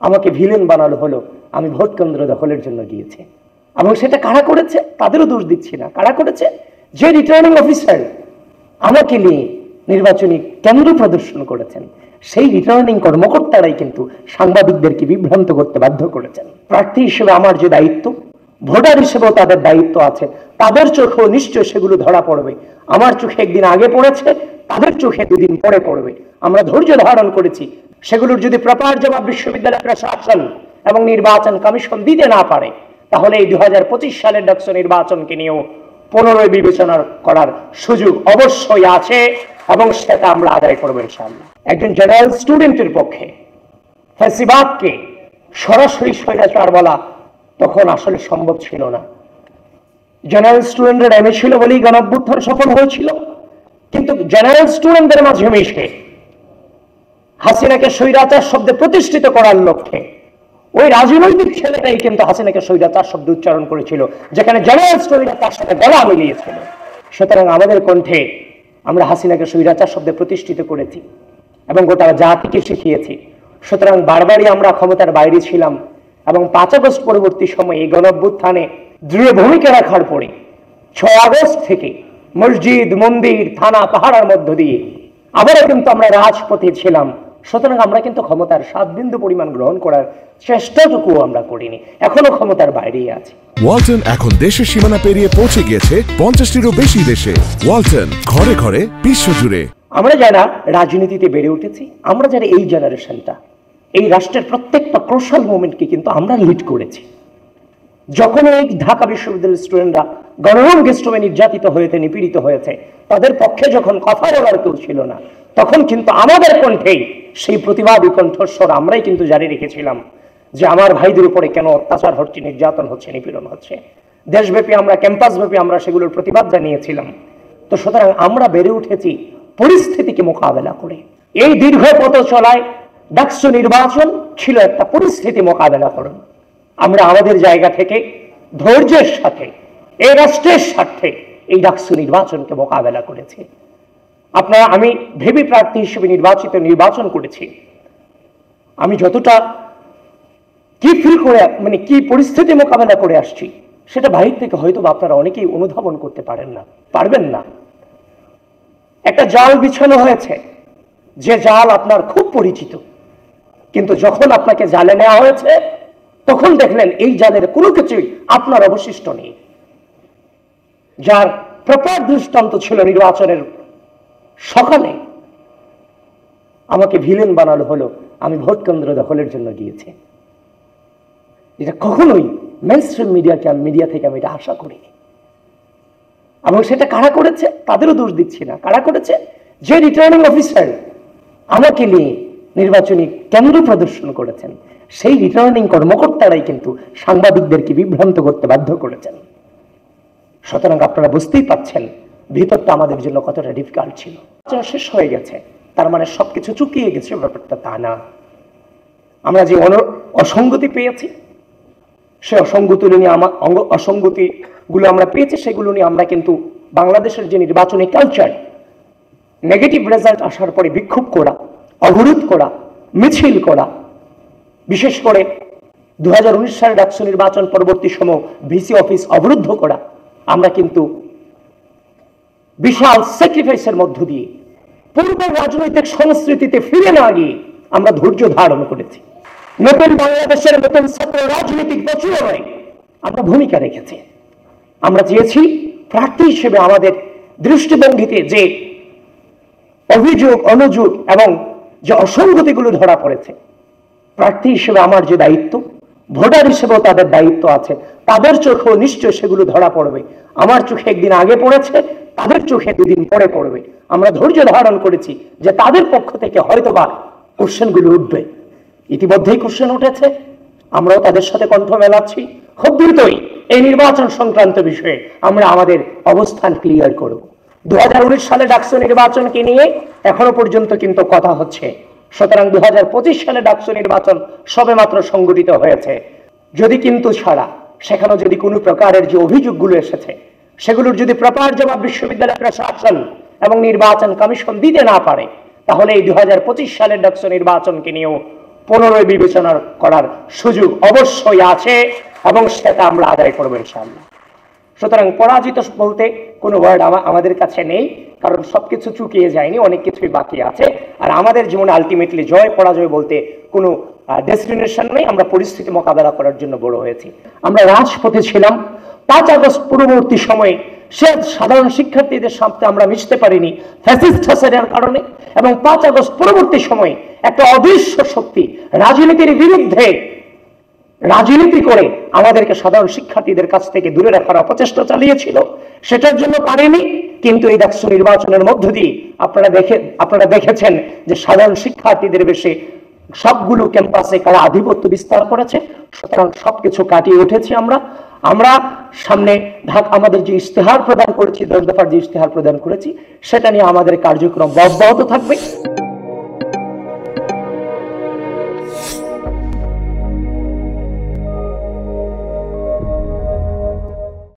আমাকে ভিলেন বানানো হলো, আমি ভোট কেন্দ্র দখলের জন্য গিয়েছি। এবং সেটা কারা করেছে তাদেরও দোষ দিচ্ছি না। কারা করেছে? যে রিটার্নিং অফিসার আমাকে নিয়ে নির্বাচনী কেন্দ্র প্রদর্শন করেছেন, সেই রিটার্নিং কর্মকর্তারাই কিন্তু সাংবাদিকদেরকে বিভ্রান্ত করতে বাধ্য করেছেন। প্রার্থী হিসেবে আমার যে দায়িত্ব, ভোটার হিসেবেও তাদের দায়িত্ব আছে। তাদের চোখেও নিশ্চয় সেগুলো ধরা পড়বে। আমার চোখে একদিন আগে পড়েছে, তাদের চোখে দুদিন পরে পড়বে। আমরা ধৈর্য ধারণ করেছি। সেগুলোর যদি প্রপার জবাব বিশ্ববিদ্যালয় প্রশাসন এবং নির্বাচন কমিশন দিতে না পারে, তাহলে এই 2025 সালের ডাকসু নির্বাচনকে নিয়েও পুনরায় বিবেচনা করার সুযোগ অবশ্যই আছে এবং সেটা আমরা আদায় করবো ইনশাআল্লাহ। একজন জেনারেল স্টুডেন্টের পক্ষে ফ্যাসিবাদকে সরাসরি স্বৈরাচার বলা তখন আসলে সম্ভব ছিল না। জেনারেল স্টুডেন্টের এমএ ছিল বলেই গণঅভ্যুত্থান সফল হয়েছিল। কিন্তু জেনারেল স্টুডেন্টদের মাঝে মিশে হাসিনাকে স্বৈরাচার শব্দে প্রতিষ্ঠিত করার লক্ষ্যে ওই রাজনৈতিক ছেলেটাই কিন্তু হাসিনাকে স্বৈরাচার শব্দ উচ্চারণ করেছিল, যেখানে জেনারেল স্টুডেন্ট তার সাথে গলা মিলিয়েছিল। সুতরাং আমাদের কণ্ঠে আমরা হাসিনাকে স্বৈরাচার শব্দে প্রতিষ্ঠিত করেছি এবং গোটা জাতিকে শিখিয়েছি। সুতরাং বারবারই আমরা ক্ষমতার বাইরে ছিলাম এবং 5 আগস্ট পরবর্তী সময়ে এই গণঅভ্যুত্থানে দৃঢ় ভূমিকা রাখার পরে 6 আগস্ট থেকে মসজিদ, মন্দির, থানা, পাহাড়ের মধ্য দিয়ে আবারও কিন্তু আমরা রাজপথে ছিলাম। সুতরাং আমরা কিন্তু ক্ষমতার 7 বিন্দু পরিমাণ গ্রহণ করার চেষ্টাটুকু আমরা করিনি, এখনো ক্ষমতার বাইরেই আছি। ওয়ালটন এখন দেশের সীমানা পেরিয়ে পৌঁছে গিয়েছে 50টিরও বেশি দেশে। ওয়ালটন, ঘরে ঘরে, বিশ্বজুড়ে। আমরা যারা রাজনীতিতে বেড়ে উঠেছি, আমরা যারা এই জেনারেশনটা, এই রাষ্ট্রের প্রত্যেকটা ক্রুশাল মোমেন্টকে কিন্তু আমরা লিড করেছি। যখন এই ঢাকা বিশ্ববিদ্যালয়ের স্টুডেন্টরা গণরঙ্গেষ্টমে নির্যাতিত হয়েছে, নিপীড়িত হয়েছে, তাদের পক্ষে যখন কথা বলার কেউ ছিল না, তখন কিন্তু আমাদের কণ্ঠেই সেই প্রতিবাদী কণ্ঠস্বর আমরাই কিন্তু জারি রেখেছিলাম যে আমার ভাইদের উপরে কেন অত্যাচার হচ্ছে, নির্যাতন হচ্ছে, নিপীড়ন হচ্ছে। দেশব্যাপী আমরা, ক্যাম্পাসব্যাপী আমরা সেগুলোর প্রতিবাদ জানিয়েছিলাম। তো সুতরাং আমরা বেড়ে উঠেছি পরিস্থিতিকে মোকাবেলা করে। এই দীর্ঘ পথ চলায় ডাকসু নির্বাচন ছিল একটা পরিস্থিতি মোকাবেলা করুন। আমরা আমাদের জায়গা থেকে ধৈর্যের সাথে এই রাষ্ট্রের স্বার্থে এই ডাকসু নির্বাচনকে মোকাবেলা করেছি। আপনারা, আমি ভেবি প্রার্থী হিসেবে নির্বাচন করেছি। আমি যতটা কি ফিল করে, মানে কি পরিস্থিতি মোকাবেলা করে আসছি, সেটা বাহির থেকে হয়তো আপনারা অনেকেই অনুধাবন করতে পারবেন না। একটা জাল বিছানো হয়েছে, যে জাল আপনার খুব পরিচিত, কিন্তু যখন আপনাকে জালে নেওয়া হয়েছে তখন দেখলেন এই জালের কোনো কিছুই আপনার অবশিষ্ট নেই। যার প্রপার দৃষ্টান্ত ছিল নির্বাচনের সকালে আমাকে ভিলেন বানানো হলো, আমি ভোট কেন্দ্র দখলের জন্য গিয়েছি। এটা কখনোই মেইনস্ট্রিম মিডিয়া থেকে আমি এটা আশা করিনি। এবং সেটা কারা করেছে তাদেরও দোষ দিচ্ছি না। কারা করেছে? যে রিটার্নিং অফিসার আমাকে নিয়ে নির্বাচনী কেন্দ্র প্রদর্শন করেছেন, সেই রিটার্নিং কর্মকর্তারাই কিন্তু সাংবাদিকদেরকে বিভ্রান্ত করতে বাধ্য করেছেন। সুতরাং আপনারা বুঝতেই পাচ্ছেন ভিতরটা আমাদের জন্য কতটা ডিফিকাল্ট ছিল। শেষ হয়ে গেছে তার মানে সবকিছু চুকিয়ে গেছে, ব্যাপারটা তা না। আমরা যে অসঙ্গতি পেয়েছি, সে অসঙ্গতিগুলো আমরা পেয়েছি, সেগুলো নিয়ে আমরা কিন্তু বাংলাদেশের যে নির্বাচনী কালচার, নেগেটিভ রেজাল্ট আসার পরে বিক্ষোভ করা, অবরোধ করা, মিছিল করা, বিশেষ করে 2019 সালের ডাকসু নির্বাচন পরবর্তী সময় ভিসি অফিস অবরুদ্ধ করা, আমরা কিন্তু বিশাল স্যাক্রিফাইসের মধ্য দিয়ে পূর্বের রাজনৈতিক সংস্কৃতিতে ফিরে না গিয়ে আমরা ধৈর্য ধারণ করেছি। নতুন বাংলাদেশের নতুন ছাত্র রাজনৈতিক বছরে আমরা ভূমিকা রেখেছি। আমরা চেয়েছি প্রার্থী হিসেবে আমাদের দৃষ্টিভঙ্গিতে যে অভিযোগ, অনুযোগ এবং যে অসঙ্গতিগুলো ধরা পড়েছে, প্রার্থী হিসেবে আমার যে দায়িত্ব, ভোটার হিসেবেও তাদের দায়িত্ব আছে। তাদের চোখেও নিশ্চয় সেগুলো ধরা পড়বে। আমার চোখে একদিন আগে পড়েছে, তাদের চোখে দুদিন পরে পড়বে। আমরা ধৈর্য ধারণ করেছি যে তাদের পক্ষ থেকে হয়তোবা কোশ্চেনগুলো উঠবে। ইতিমধ্যেই কোশ্চেন উঠেছে, আমরাও তাদের সাথে কণ্ঠ মেলাচ্ছি। খুব দ্রুতই এই নির্বাচন সংক্রান্ত বিষয়ে আমরা আমাদের অবস্থান ক্লিয়ার করব। 2019 সালে ডাকসু নির্বাচনকে নিয়ে এখনো পর্যন্ত কিন্তু কথা হচ্ছে। সুতরাং 2025 সালে ডাকসু নির্বাচন সবেমাত্র সংগঠিত হয়েছে। যদি কিন্তু ছাড়া সেখানে যদি কোনো প্রকারের যে অভিযোগগুলো এসেছে, সেগুলোর যদি প্রপার জবাব বিশ্ববিদ্যালয় প্রশাসন এবং নির্বাচন কমিশন দিতে না পারে, তাহলে এই 2025 সালের ডাকসু নির্বাচনকে নিয়েও পুনরায় বিবেচনা করার সুযোগ অবশ্যই আছে এবং সেটা আমরা আদায় করবো ইনশাআল্লাহ। সুতরাং পরাজিত বলতে কোনো ওয়ার্ড আমাদের কাছে নেই, কারণ সবকিছু চুকিয়ে যায়নি, অনেক কিছুই বাকি আছে। আর আমাদের জীবনে আলটিমেটলি জয় পরাজয় বলতে কোনো ডেস্টিনেশন নেই, আমরা পরিস্থিতি মোকাবেলা করার জন্য বড় হয়েছি। আমরা রাজপথে ছিলাম 5 আগস্ট পূর্ববর্তী সময়ে, সে সাধারণ শিক্ষার্থীদের সাথে আমরা মিশতে পারিনি ফ্যাসিস্ট হাসিনার কারণে, এবং 5 আগস্ট পরবর্তী সময়ে একটা অদৃশ্য শক্তি রাজনীতির বিরুদ্ধে রাজনীতি করে আমাদেরকে সাধারণ শিক্ষার্থীদের কাছ থেকে দূরে রাখার অপচেষ্টা চালিয়েছিল, সেটার জন্য পারেনি। কিন্তু এই ডাকসু নির্বাচনের মধ্য দিয়ে আপনারা দেখেছেন যে সাধারণ শিক্ষার্থীদের বেশি সবগুলো ক্যাম্পাসে কারা আধিপত্য বিস্তার করেছে। সুতরাং সবকিছু কাটিয়ে উঠেছি আমরা সামনে আমাদের যে ইশতেহার প্রদান করেছি, 10 দফার যে ইশতেহার প্রদান করেছি, সেটা নিয়ে আমাদের কার্যক্রম অব্যাহত থাকবে।